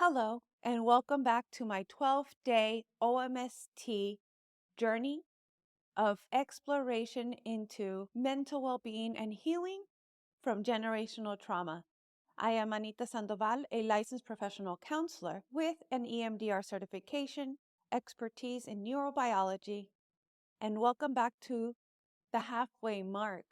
Hello, and welcome back to my 12-day OMST journey of exploration into mental well-being and healing from generational trauma. I am Anita Sandoval, a licensed professional counselor with an EMDR certification, expertise in neurobiology, and welcome back to the halfway mark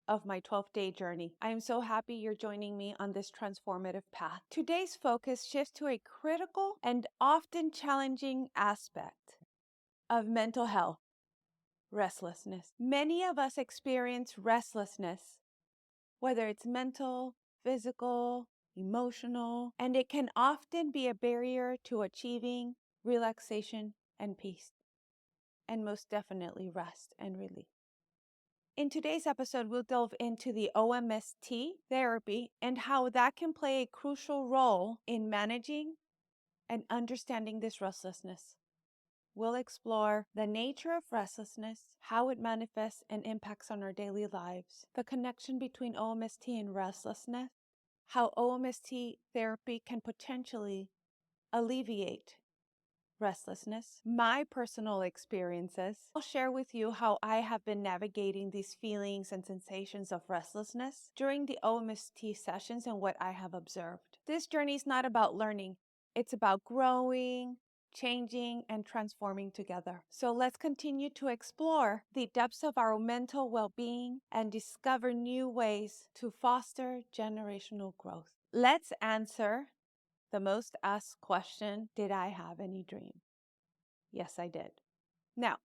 of my 12-day journey. I am so happy you're joining me on this transformative path. Today's focus shifts to a critical and often challenging aspect of mental health: restlessness. Many of us experience restlessness, whether it's mental, physical, emotional, and it can often be a barrier to achieving relaxation and peace, and most definitely rest and relief. In today's episode, we'll delve into the OMST therapy and how that can play a crucial role in managing and understanding this restlessness. We'll explore the nature of restlessness, how it manifests and impacts on our daily lives, the connection between OMST and restlessness, how OMST therapy can potentially alleviate restlessness, my personal experiences. I'll share with you how I have been navigating these feelings and sensations of restlessness during the OMST sessions and what I have observed. This journey is not about learning, it's about growing, changing, and transforming together. So let's continue to explore the depths of our mental well-being and discover new ways to foster generational growth. Let's answer the most asked question: did I have any dream? Yes, I did. Now,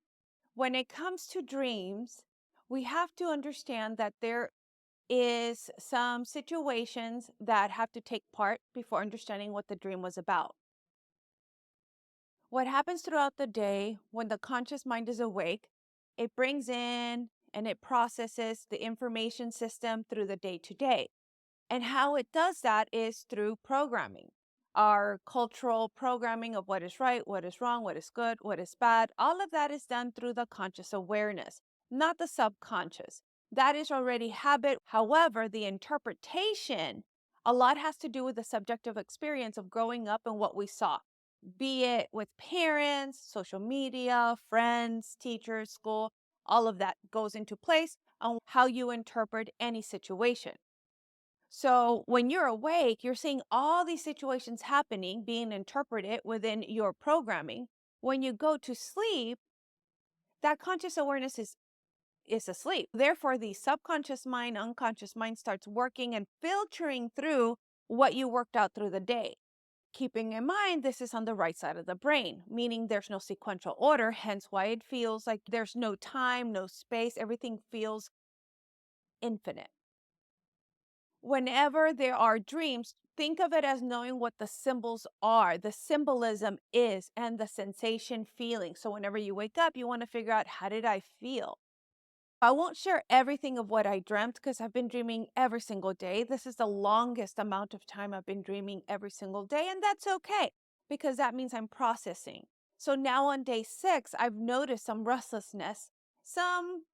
when it comes to dreams, we have to understand that there is some situations that have to take part before understanding what the dream was about. What happens throughout the day when the conscious mind is awake, it brings in and it processes the information system through the day-to-day. And how it does that is through programming. Our cultural programming of what is right, what is wrong, what is good, what is bad, all of that is done through the conscious awareness, not the subconscious. That is already habit. However, the interpretation, a lot has to do with the subjective experience of growing up and what we saw, be it with parents, social media, friends, teachers, school. All of that goes into place on how you interpret any situation. So when you're awake, you're seeing all these situations happening, being interpreted within your programming. When you go to sleep, that conscious awareness is asleep. Therefore, the subconscious mind, unconscious mind starts working and filtering through what you worked out through the day. Keeping in mind, this is on the right side of the brain, meaning there's no sequential order, hence why it feels like there's no time, no space, everything feels infinite. Whenever there are dreams, think of it as knowing what the symbols are, the symbolism is, and the sensation feeling. So whenever you wake up, you want to figure out, how did I feel? I won't share everything of what I dreamt because I've been dreaming every single day. This is the longest amount of time I've been dreaming every single day, and that's okay because that means I'm processing. So now on day 6, I've noticed some restlessness, some,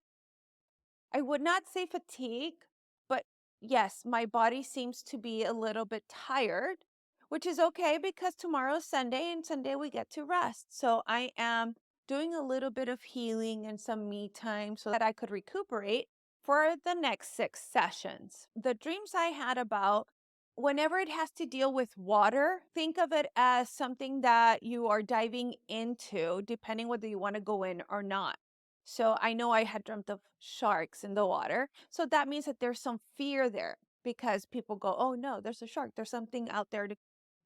I would not say fatigue, but yes, my body seems to be a little bit tired, which is okay because tomorrow's Sunday and Sunday we get to rest. So I am doing a little bit of healing and some me time so that I could recuperate for the next 6 sessions. The dreams I had about, whenever it has to deal with water, think of it as something that you are diving into, depending whether you want to go in or not. So I know I had dreamt of sharks in the water. So that means that there's some fear there because people go, oh no, there's a shark. There's something out there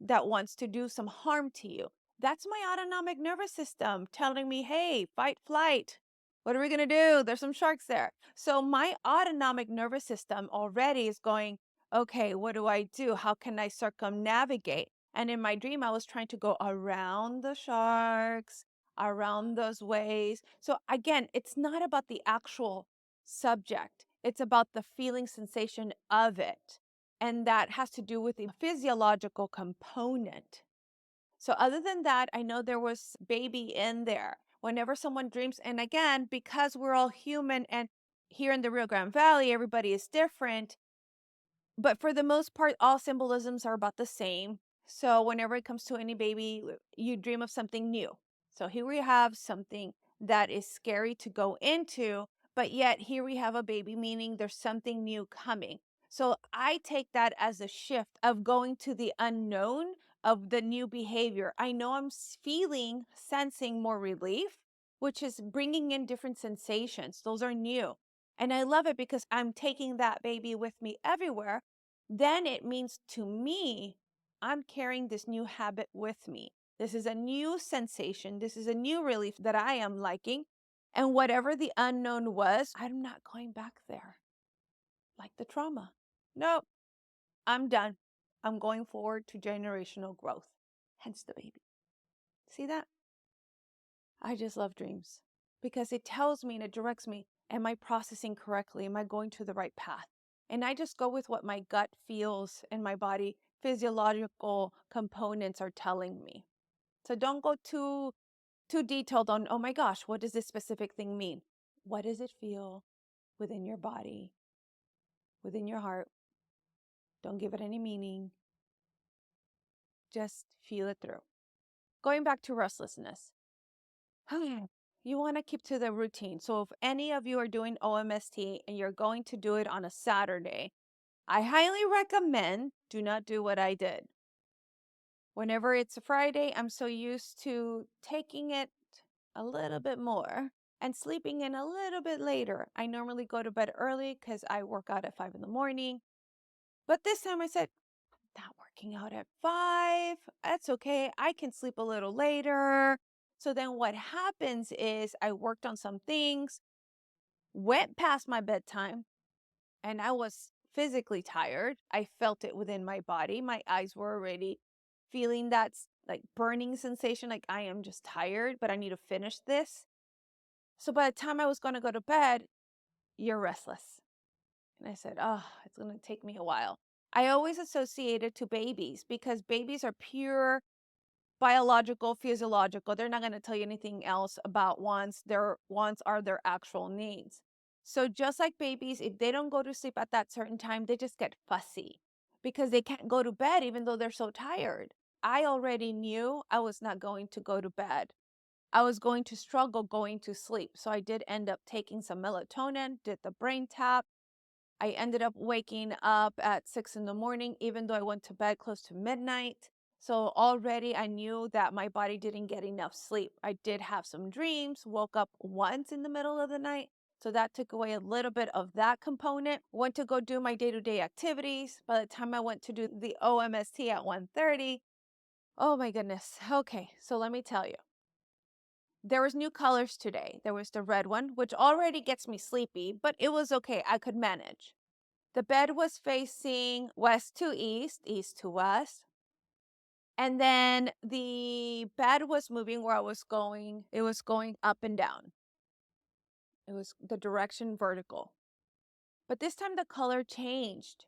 that wants to do some harm to you. That's my autonomic nervous system telling me, hey, fight, flight. What are we going to do? There's some sharks there. So my autonomic nervous system already is going, okay, what do I do? How can I circumnavigate? And in my dream, I was trying to go around the sharks, around those ways. So again, it's not about the actual subject. It's about the feeling sensation of it. And that has to do with the physiological component. So other than that, I know there was baby in there. Whenever someone dreams, and again, because we're all human and here in the Rio Grande Valley, everybody is different. But for the most part, all symbolisms are about the same. So whenever it comes to any baby, you dream of something new. So here we have something that is scary to go into, but yet here we have a baby, meaning there's something new coming. So I take that as a shift of going to the unknown of the new behavior. I know I'm feeling, sensing more relief, which is bringing in different sensations. Those are new. And I love it because I'm taking that baby with me everywhere. Then it means to me, I'm carrying this new habit with me. This is a new sensation. This is a new relief that I am liking. And whatever the unknown was, I'm not going back there like the trauma. Nope, I'm done. I'm going forward to generational growth. Hence the baby. See that? I just love dreams because it tells me and it directs me. Am I processing correctly? Am I going to the right path? And I just go with what my gut feels and my body physiological components are telling me. So don't go too detailed on, oh my gosh, what does this specific thing mean? What does it feel within your body, within your heart? Don't give it any meaning. Just feel it through. Going back to restlessness. You want to keep to the routine. So if any of you are doing OMST and you're going to do it on a Saturday, I highly recommend do not do what I did. Whenever it's a Friday, I'm so used to taking it a little bit more and sleeping in a little bit later. I normally go to bed early because I work out at 5 in the morning. But this time I said, not working out at 5. That's okay. I can sleep a little later. So then what happens is I worked on some things, went past my bedtime, and I was physically tired. I felt it within my body. My eyes were already feeling that like burning sensation, like I am just tired, but I need to finish this. So by the time I was going to go to bed, you're restless. And I said, oh, it's going to take me a while. I always associate it to babies because babies are pure biological, physiological. They're not going to tell you anything else about wants. Their wants are their actual needs. So just like babies, if they don't go to sleep at that certain time, they just get fussy because they can't go to bed even though they're so tired. I already knew I was not going to go to bed. I was going to struggle going to sleep. So I did end up taking some melatonin, did the brain tap. I ended up waking up at 6 in the morning, even though I went to bed close to midnight. So already I knew that my body didn't get enough sleep. I did have some dreams, woke up once in the middle of the night. So that took away a little bit of that component. Went to go do my day-to-day activities. By the time I went to do the OMST at 1:30, oh my goodness. Okay, so let me tell you. There was new colors today. There was the red one, which already gets me sleepy, but it was okay. I could manage. The bed was facing west to east, east to west. And then the bed was moving where I was going. It was going up and down. It was the direction vertical. But this time the color changed.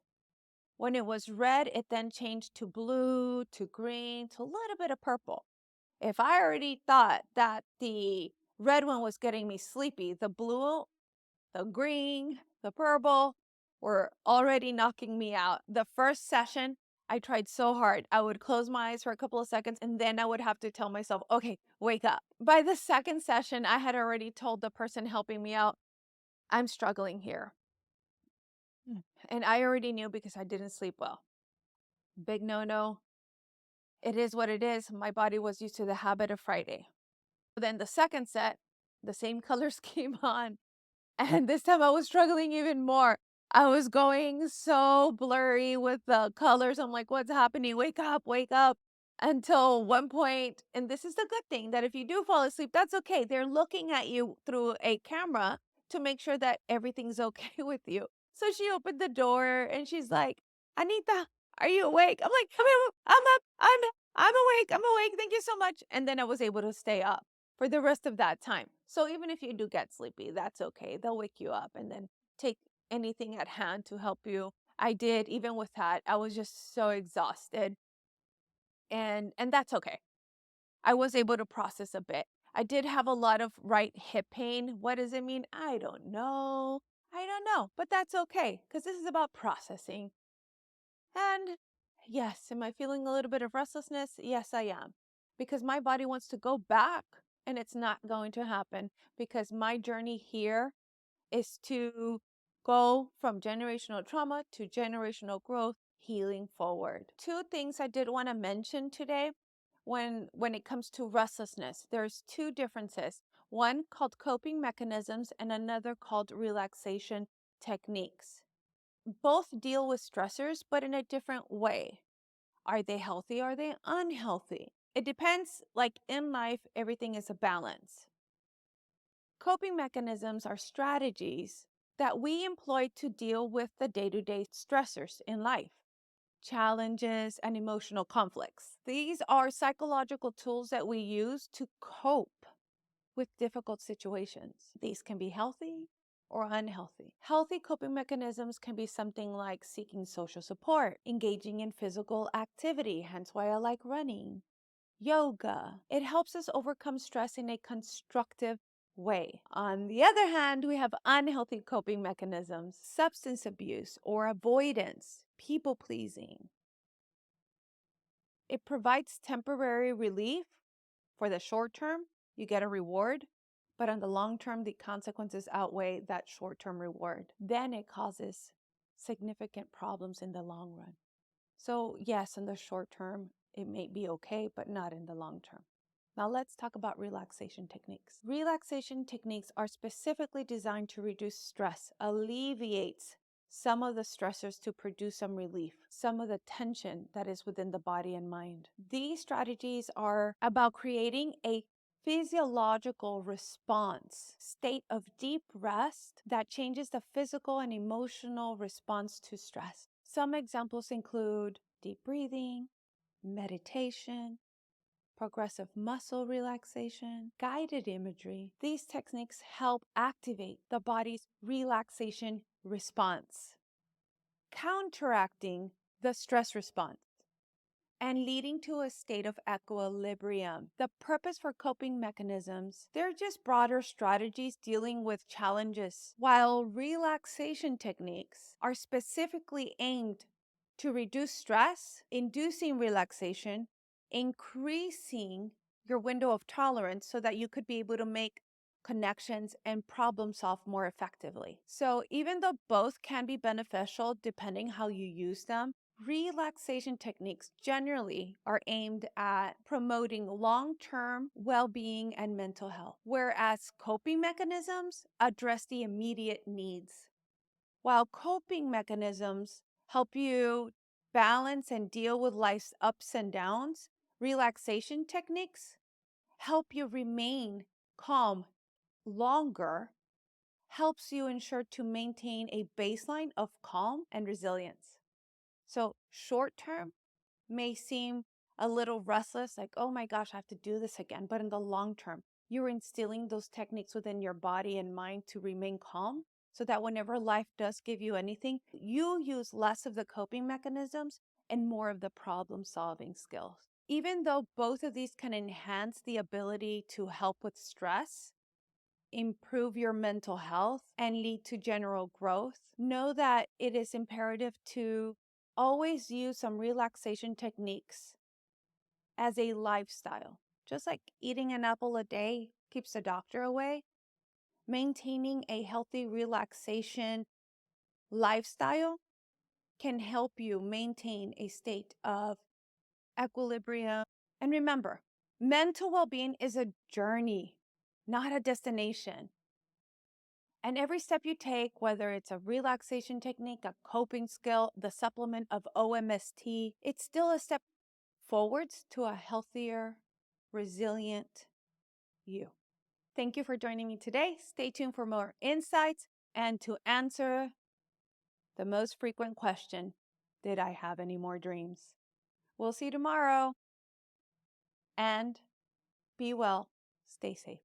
When it was red, it then changed to blue, to green, to a little bit of purple. If I already thought that the red one was getting me sleepy, the blue, the green, the purple were already knocking me out. The first session, I tried so hard. I would close my eyes for a couple of seconds and then I would have to tell myself, okay, wake up. By the second session, I had already told the person helping me out, I'm struggling here. And I already knew because I didn't sleep well. Big no-no. It is what it is. My body was used to the habit of Friday. Then the second set, the same colors came on. And this time I was struggling even more. I was going so blurry with the colors. I'm like, what's happening? Wake up, wake up. Until one point, and this is the good thing that if you do fall asleep, that's okay. They're looking at you through a camera to make sure that everything's okay with you. So she opened the door and she's like, Anita, are you awake? I'm like, I'm up, I'm awake, I'm awake. Thank you so much. And then I was able to stay up for the rest of that time. So even if you do get sleepy, that's okay. They'll wake you up and then take anything at hand to help you. I did, even with that, I was just so exhausted. And that's okay. I was able to process a bit. I did have a lot of right hip pain. What does it mean? I don't know. I don't know, but that's okay because this is about processing. And Yes. Am I feeling a little bit of restlessness? Yes, I am. Because my body wants to go back and it's not going to happen because my journey here is to go from generational trauma to generational growth, healing forward. Two things I did want to mention today when it comes to restlessness. There's two differences. One called coping mechanisms and another called relaxation techniques. Both deal with stressors, but in a different way. Are they healthy? Are they unhealthy? It depends. Like in life, everything is a balance. Coping mechanisms are strategies that we employ to deal with the day-to-day stressors in life, challenges, and emotional conflicts. These are psychological tools that we use to cope with difficult situations. These can be healthy or unhealthy. Healthy coping mechanisms can be something like seeking social support, engaging in physical activity, hence why I like running, yoga. It helps us overcome stress in a constructive way. On the other hand, we have unhealthy coping mechanisms, substance abuse or avoidance, people pleasing. It provides temporary relief for the short term. You get a reward, but on the long term, the consequences outweigh that short term reward. Then it causes significant problems in the long run. So, yes, in the short term, it may be okay, but not in the long term. Now let's talk about relaxation techniques. Relaxation techniques are specifically designed to reduce stress, alleviates some of the stressors to produce some relief, some of the tension that is within the body and mind. These strategies are about creating a physiological response, state of deep rest that changes the physical and emotional response to stress. Some examples include deep breathing, meditation, progressive muscle relaxation, guided imagery. These techniques help activate the body's relaxation response, counteracting the stress response and leading to a state of equilibrium. The purpose for coping mechanisms, they're just broader strategies dealing with challenges, while relaxation techniques are specifically aimed to reduce stress, inducing relaxation, increasing your window of tolerance so that you could be able to make connections and problem solve more effectively. So even though both can be beneficial depending how you use them, relaxation techniques generally are aimed at promoting long-term well-being and mental health, whereas coping mechanisms address the immediate needs. While coping mechanisms help you balance and deal with life's ups and downs, relaxation techniques help you remain calm longer, helps you ensure to maintain a baseline of calm and resilience. So short term may seem a little restless, like, oh my gosh, I have to do this again. But in the long term, you're instilling those techniques within your body and mind to remain calm so that whenever life does give you anything, you use less of the coping mechanisms and more of the problem solving skills. Even though both of these can enhance the ability to help with stress, improve your mental health, and lead to general growth, know that it is imperative to always use some relaxation techniques as a lifestyle. Just like eating an apple a day keeps the doctor away, maintaining a healthy relaxation lifestyle can help you maintain a state of equilibrium. And remember, mental well-being is a journey, not a destination. And every step you take, whether it's a relaxation technique, a coping skill, the supplement of OMST, it's still a step forwards to a healthier, resilient you. Thank you for joining me today. Stay tuned for more insights and to answer the most frequent question, did I have any more dreams? We'll see you tomorrow. And be well. Stay safe.